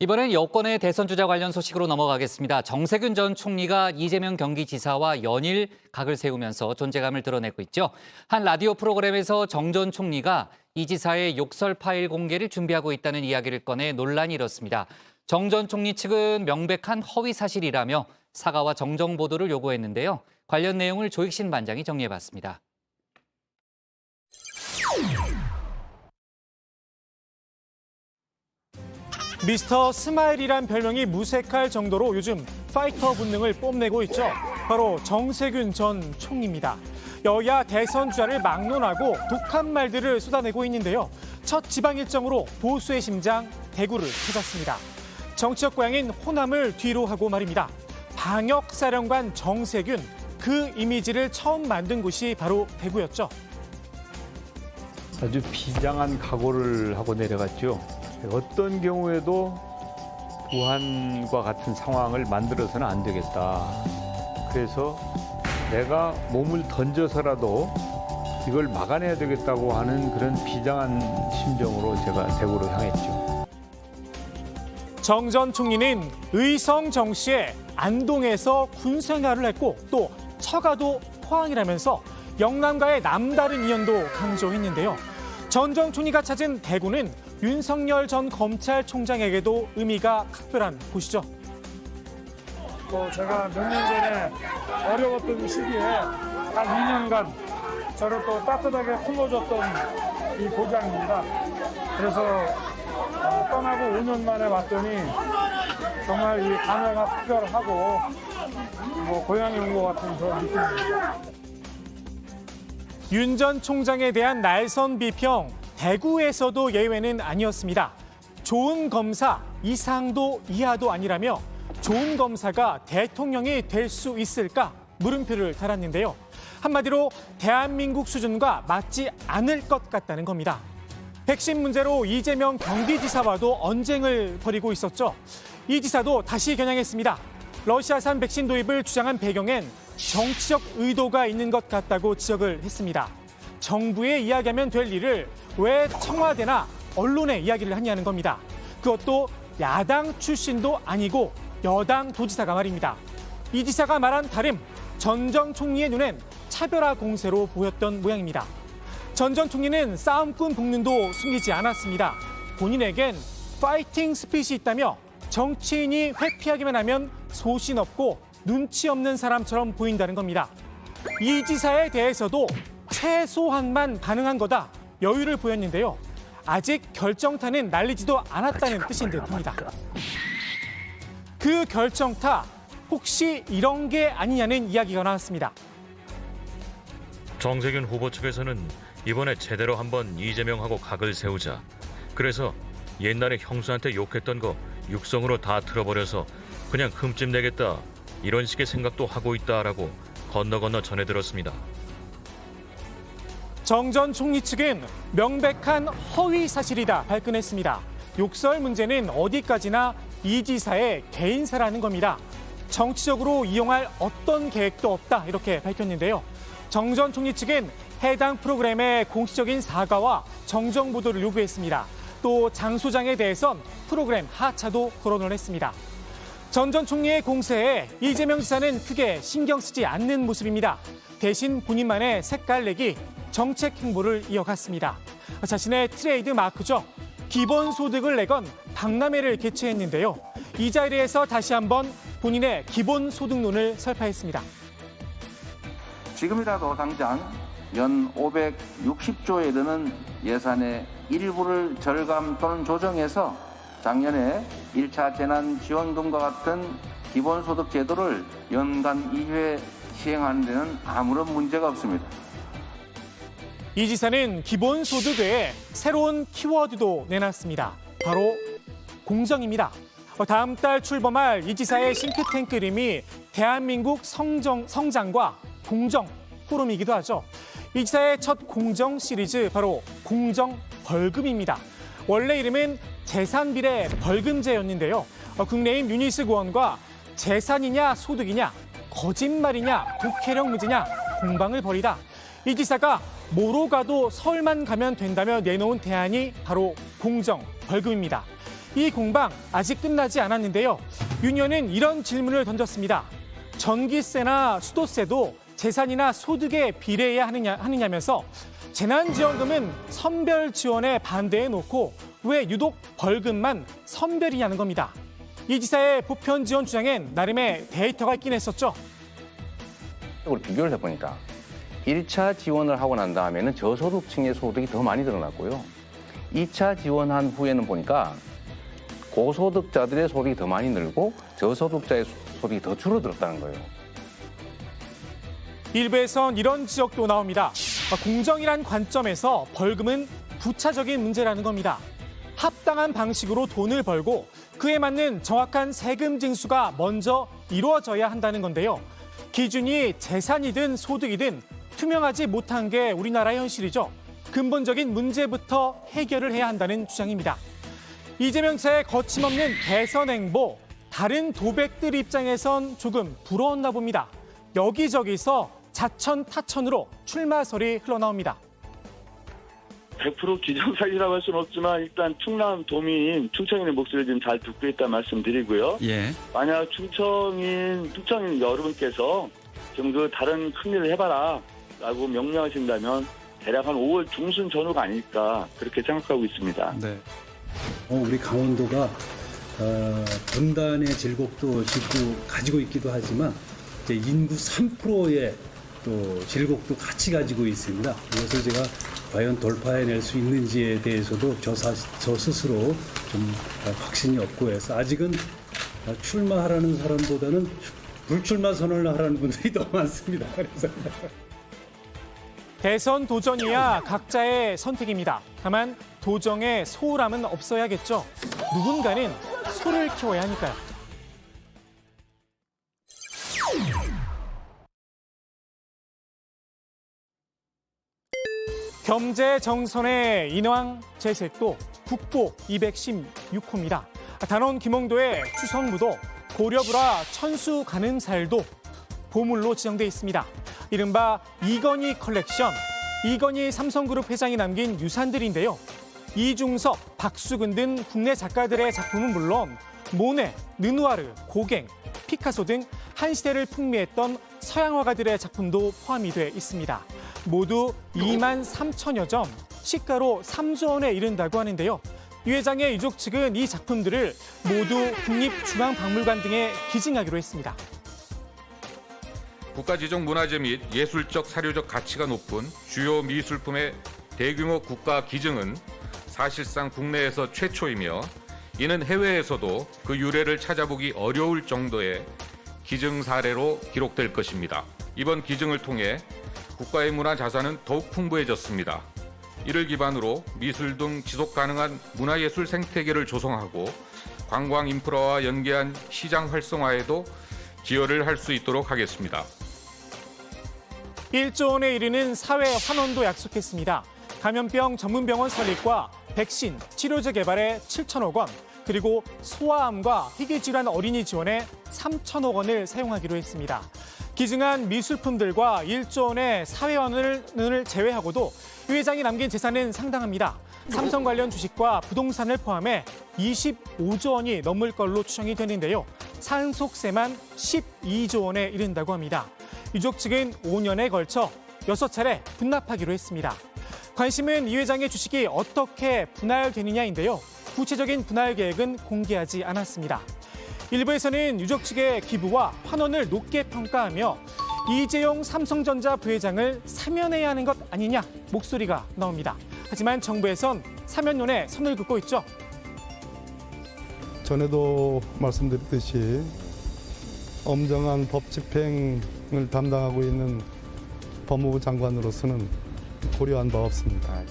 이번엔 여권의 대선 주자 관련 소식으로 넘어가겠습니다. 정세균 전 총리가 이재명 경기지사와 연일 각을 세우면서 존재감을 드러내고 있죠. 한 라디오 프로그램에서 정 전 총리가 이 지사의 욕설 파일 공개를 준비하고 있다는 이야기를 꺼내 논란이 일었습니다. 정 전 총리 측은 명백한 허위 사실이라며 사과와 정정 보도를 요구했는데요. 관련 내용을 조익신 반장이 정리해봤습니다. 미스터 스마일이란 별명이 무색할 정도로 요즘 파이터 본능을 뽐내고 있죠. 바로 정세균 전 총리입니다. 여야 대선 주자를 막론하고 독한 말들을 쏟아내고 있는데요. 첫 지방 일정으로 보수의 심장 대구를 찾았습니다. 정치적 고향인 호남을 뒤로 하고 말입니다. 방역사령관 정세균, 그 이미지를 처음 만든 곳이 바로 대구였죠. 아주 비장한 각오를 하고 내려갔죠. 어떤 경우에도 부한과 같은 상황을 만들어서는 안 되겠다. 그래서 내가 몸을 던져서라도 이걸 막아내야 되겠다고 하는 그런 비장한 심정으로 제가 대구로 향했죠. 정 전 총리는 의성 정시에 안동에서 군생활을 했고 또 처가도 포항이라면서 영남과의 남다른 인연도 강조했는데요. 전 전 총리가 찾은 대구는 윤석열 전 검찰총장에게도 의미가 특별한 곳이죠. 제가 몇 년 전에 어려웠던 시기에 한 2년간 저를 또 따뜻하게 품어줬던 이 고장입니다. 그래서 떠나고 5년 만에 왔더니 정말 이 감회가 특별하고 고향에 온 것 같은 그런 느낌입니다. 윤 전 총장에 대한 날선 비평, 대구에서도 예외는 아니었습니다. 좋은 검사, 이상도 이하도 아니라며 좋은 검사가 대통령이 될 수 있을까? 물음표를 달았는데요. 한마디로 대한민국 수준과 맞지 않을 것 같다는 겁니다. 백신 문제로 이재명 경기지사와도 언쟁을 벌이고 있었죠. 이 지사도 다시 겨냥했습니다. 러시아산 백신 도입을 주장한 배경엔 정치적 의도가 있는 것 같다고 지적을 했습니다. 정부에 이야기하면 될 일을 왜 청와대나 언론에 이야기를 하냐는 겁니다. 그것도 야당 출신도 아니고 여당 도지사가 말입니다. 이 지사가 말한 다름, 전 전 총리의 눈엔 차별화 공세로 보였던 모양입니다. 전 전 총리는 싸움꾼 복면도 숨기지 않았습니다. 본인에겐 파이팅 스핏이 있다며 정치인이 회피하기만 하면 소신 없고 눈치 없는 사람처럼 보인다는 겁니다. 이 지사에 대해서도 최소한만 가능한 거다 여유를 보였는데요. 아직 결정타는 날리지도 않았다는 뜻인 듯합니다. 그 결정타 혹시 이런 게 아니냐는 이야기가 나왔습니다. 정세균 후보 측에서는 이번에 제대로 한번 이재명하고 각을 세우자. 그래서 옛날에 형수한테 욕했던 거 육성으로 다 틀어버려서 그냥 흠집 내겠다. 이런 식의 생각도 하고 있다라고 건너 전해 들었습니다. 정 전 총리 측은 명백한 허위 사실이다 발끈했습니다. 욕설 문제는 어디까지나 이 지사의 개인사라는 겁니다. 정치적으로 이용할 어떤 계획도 없다 이렇게 밝혔는데요. 정 전 총리 측은 해당 프로그램의 공식적인 사과와 정정 보도를 요구했습니다. 또 장 소장에 대해선 프로그램 하차도 거론을 했습니다. 전 전 총리의 공세에 이재명 지사는 크게 신경 쓰지 않는 모습입니다. 대신 본인만의 색깔 내기, 정책 행보를 이어갔습니다. 자신의 트레이드 마크죠. 기본소득을 내건 박람회를 개최했는데요. 이 자리에서 다시 한번 본인의 기본소득론을 설파했습니다. 지금이라도 당장 연 560조에 드는 예산의 일부를 절감 또는 조정해서 작년에 1차 재난지원금과 같은 기본소득 제도를 연간 2회 시행하는 데는 아무런 문제가 없습니다. 이 지사는 기본소득 외에 새로운 키워드도 내놨습니다. 바로 공정입니다. 다음 달 출범할 이 지사의 싱크탱크 이름이 대한민국 성장과 공정 포럼이기도 하죠. 이 지사의 첫 공정 시리즈 바로 공정 벌금입니다. 원래 이름은 재산비례 벌금제였는데요. 국내인 유니스 의원과 재산이냐 소득이냐 거짓말이냐 독해령 문제냐 공방을 벌이다. 이 지사가 뭐로 가도 서울만 가면 된다며 내놓은 대안이 바로 공정 벌금입니다. 이 공방 아직 끝나지 않았는데요. 윤 의원은 이런 질문을 던졌습니다. 전기세나 수도세도 재산이나 소득에 비례해야 하느냐면서 재난지원금은 선별 지원에 반대해 놓고 왜 유독 벌금만 선별이냐는 겁니다. 이 지사의 보편 지원 주장엔 나름의 데이터가 있긴 했었죠. 비교를 해보니까 1차 지원을 하고 난 다음에는 저소득층의 소득이 더 많이 늘어났고요. 2차 지원한 후에는 보니까 고소득자들의 소득이 더 많이 늘고 저소득자의 소득이 더 줄어들었다는 거예요. 일부에선 이런 지적도 나옵니다. 공정이란 관점에서 벌금은 부차적인 문제라는 겁니다. 합당한 방식으로 돈을 벌고 그에 맞는 정확한 세금 징수가 먼저 이루어져야 한다는 건데요. 기준이 재산이든 소득이든 투명하지 못한 게 우리나라의 현실이죠. 근본적인 문제부터 해결을 해야 한다는 주장입니다. 이재명 차의 거침없는 대선 행보, 다른 도백들 입장에선 조금 부러웠나 봅니다. 여기저기서 자천타천으로 출마설이 흘러나옵니다. 100% 기정사실이라고 할 수는 없지만 일단 충남 도민, 충청인의 목소리를 좀 잘 듣고 있다 말씀드리고요. 예. 만약 충청인 여러분께서 좀 그 다른 큰 일을 해봐라 라고 명령하신다면 대략 한 5월 중순 전후가 아닐까 그렇게 생각하고 있습니다. 네. 우리 강원도가 분단의 질곡도 가지고 있기도 하지만 이제 인구 3%의 또 질곡도 같이 가지고 있습니다. 이것을 제가 과연 돌파해낼 수 있는지에 대해서도 저 스스로 좀 확신이 없고 해서 아직은 출마하라는 사람보다는 불출마 선언을 하라는 분들이 더 많습니다. 그래서 대선 도전이야 각자의 선택입니다. 다만 도정의 소홀함은 없어야겠죠. 누군가는 소를 키워야 하니까요. 경제 정선의 인왕 재색도 국보 216호입니다. 단원 김홍도의 추성무도 고려불화 천수 가늠살도 보물로 지정돼 있습니다. 이른바 이건희 컬렉션, 이건희 삼성그룹 회장이 남긴 유산들인데요. 이중섭, 박수근 등 국내 작가들의 작품은 물론 모네, 르누아르, 고갱, 피카소 등 한 시대를 풍미했던 서양 화가들의 작품도 포함이 돼 있습니다. 모두 2만 3천여 점, 시가로 3조 원에 이른다고 하는데요. 이 회장의 유족 측은 이 작품들을 모두 국립중앙박물관 등에 기증하기로 했습니다. 국가지정 문화재 및 예술적 사료적 가치가 높은 주요 미술품의 대규모 국가 기증은 사실상 국내에서 최초이며 이는 해외에서도 그 유래를 찾아보기 어려울 정도의 기증 사례로 기록될 것입니다. 이번 기증을 통해 국가의 문화 자산은 더욱 풍부해졌습니다. 이를 기반으로 미술 등 지속 가능한 문화예술 생태계를 조성하고 관광 인프라와 연계한 시장 활성화에도 기여를 할 수 있도록 하겠습니다. 1조 원에 이르는 사회 환원도 약속했습니다. 감염병 전문병원 설립과 백신, 치료제 개발에 7천억 원, 그리고 소아암과 희귀질환 어린이 지원에 3천억 원을 사용하기로 했습니다. 기증한 미술품들과 1조 원의 사회환원을 제외하고도 이 회장이 남긴 재산은 상당합니다. 삼성 관련 주식과 부동산을 포함해 25조 원이 넘을 걸로 추정이 되는데요. 상속세만 12조 원에 이른다고 합니다. 유족 측은 5년에 걸쳐 6차례 분납하기로 했습니다. 관심은 이 회장의 주식이 어떻게 분할되느냐인데요. 구체적인 분할 계획은 공개하지 않았습니다. 일부에서는 유족 측의 기부와 환원을 높게 평가하며 이재용 삼성전자 부회장을 사면해야 하는 것 아니냐 목소리가 나옵니다. 하지만 정부에선 사면론에 선을 긋고 있죠. 전에도 말씀드렸듯이 엄정한 법 집행을 담당하고 있는 법무부 장관으로서는 고려한 바 없습니다.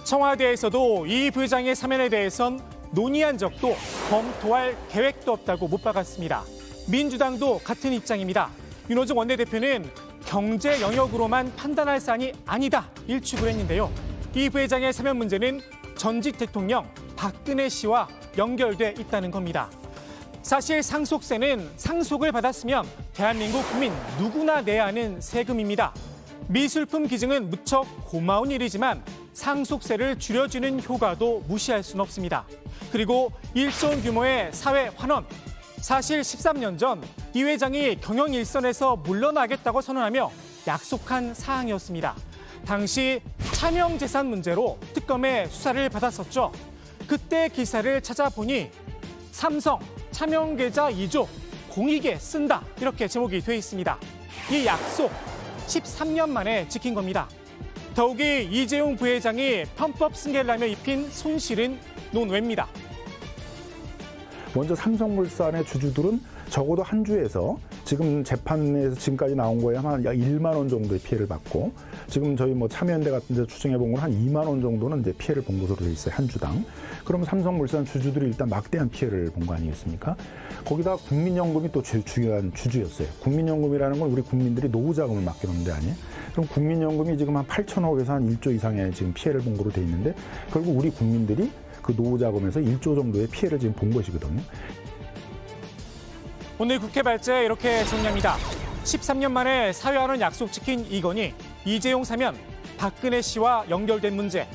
청와대에서도 이 부회장의 사면에 대해선 논의한 적도 검토할 계획도 없다고 못 박았습니다. 민주당도 같은 입장입니다. 윤호중 원내대표는 경제 영역으로만 판단할 사안이 아니다 일축을 했는데요. 이 부회장의 사면 문제는 전직 대통령 박근혜 씨와 연결돼 있다는 겁니다. 사실 상속세는 상속을 받았으면 대한민국 국민 누구나 내야 하는 세금입니다. 미술품 기증은 무척 고마운 일이지만 상속세를 줄여주는 효과도 무시할 수는 없습니다. 그리고 1조 원 규모의 사회 환원. 사실 13년 전 이 회장이 경영 일선에서 물러나겠다고 선언하며 약속한 사항이었습니다. 당시 차명재산 문제로 특검의 수사를 받았었죠. 그때 기사를 찾아보니 삼성 차명계좌 2조 공익에 쓴다 이렇게 제목이 돼 있습니다. 이 약속 13년 만에 지킨 겁니다. 더욱이 이재용 부회장이 편법 승계를 하며 입힌 손실은 논외입니다. 먼저 삼성물산의 주주들은 적어도 한 주에서 지금 재판에서 지금까지 나온 거에 한 1만 원 정도의 피해를 받고 지금 저희 뭐 참여연대 같은 데 추정해 본 건 한 2만 원 정도는 이제 피해를 본 것으로 돼 있어요. 한 주당. 그러면 삼성물산 주주들이 일단 막대한 피해를 본 거 아니겠습니까? 거기다 국민연금이 또 중요한 주주였어요. 국민연금이라는 건 우리 국민들이 노후자금을 맡겨놓는 데 아니에요? 그럼 국민연금이 지금 한 8천억에서 한 1조 이상의 지금 피해를 본 거로 돼 있는데 결국 우리 국민들이 그 노후자금에서 1조 정도의 피해를 지금 본 것이거든요. 오늘 국회 발제 이렇게 정리합니다. 13년 만에 사회하는 약속 지킨 이건희, 이재용 사면, 박근혜 씨와 연결된 문제,